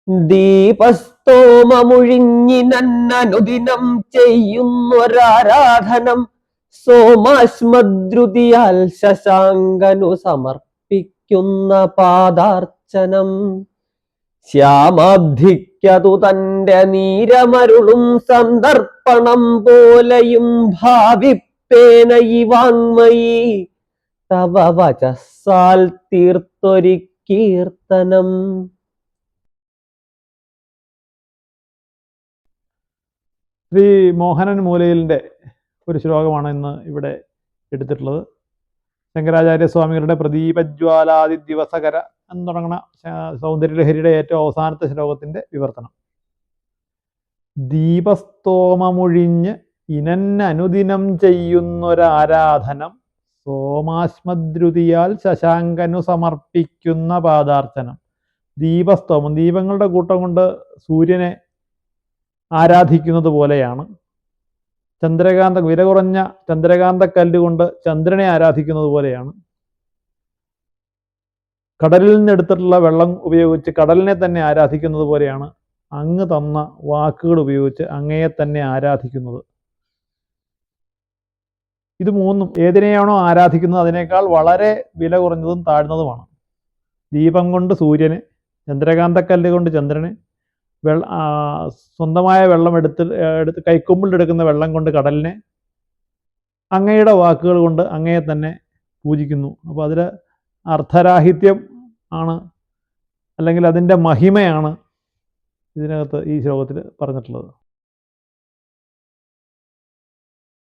ദീപസ്തോമമുഴിഞ്ഞിനന്നുദിനം ചെയ്യുന്നൊരാരാധനം സോമാശ്മദ്രുതിയാൽ ശശാങ്കനു സമർപ്പിക്കുന്ന പാദാർച്ചനം. ശ്യാമാബ്ധിക്കതു തന്റെ നീരമരുളും സന്ദർപ്പണം പോലെയും ഭാവിപ്പേന ഈ വാങ്മയി തവ വചസ്സാൽ തീർത്തൊരി കീർത്തനം. ശ്രീ മോഹനൻ മൂലയിലിൻ്റെ ഒരു ശ്ലോകമാണ് ഇന്ന് ഇവിടെ എടുത്തിട്ടുള്ളത്. ശങ്കരാചാര്യസ്വാമികളുടെ പ്രദീപജ്വാലാദി ദിവസകര എന്ന് തുടങ്ങുന്ന സൗന്ദര്യലഹരിയുടെ ഏറ്റവും അവസാനത്തെ ശ്ലോകത്തിൻ്റെ വിവർത്തനം. ദീപസ്തോമമൊഴിഞ്ഞ് ഇനന്നനുദിനം ചെയ്യുന്നൊരാരാധനം സോമാശ്മദ്രുതിയാൽ ശശാങ്കനു സമർപ്പിക്കുന്ന പാദാർച്ചനം. ദീപസ്തോമം, ദീപങ്ങളുടെ കൂട്ടം കൊണ്ട് സൂര്യനെ ആരാധിക്കുന്നത് പോലെയാണ്. വില കുറഞ്ഞ ചന്ദ്രകാന്ത കല്ലുകൊണ്ട് ചന്ദ്രനെ ആരാധിക്കുന്നത് പോലെയാണ്. കടലിൽ നിന്ന് എടുത്തിട്ടുള്ള വെള്ളം ഉപയോഗിച്ച് കടലിനെ തന്നെ ആരാധിക്കുന്നത് പോലെയാണ് അങ്ങ് തന്ന വാക്കുകൾ ഉപയോഗിച്ച് അങ്ങയെ തന്നെ ആരാധിക്കുന്നത്. ഇത് മൂന്നും ഏതിനെയാണോ ആരാധിക്കുന്നത് അതിനേക്കാൾ വളരെ വില കുറഞ്ഞതും താഴ്ന്നതുമാണ്. ദീപം കൊണ്ട് സൂര്യന്, ചന്ദ്രകാന്തക്കല്ല് കൊണ്ട് ചന്ദ്രന്, സ്വന്തമായ വെള്ളം എടുത്ത് കൈക്കൊമ്പിലെടുക്കുന്ന വെള്ളം കൊണ്ട് കടലിനെ, അങ്ങയുടെ വാക്കുകൾ കൊണ്ട് അങ്ങയെ തന്നെ പൂജിക്കുന്നു. അപ്പോൾ അതിൽ അർത്ഥരാഹിത്യം ആണ്, അല്ലെങ്കിൽ അതിൻ്റെ മഹിമയാണ് ഇതിനകത്ത് ഈ ശ്ലോകത്തിൽ പറഞ്ഞിട്ടുള്ളത്.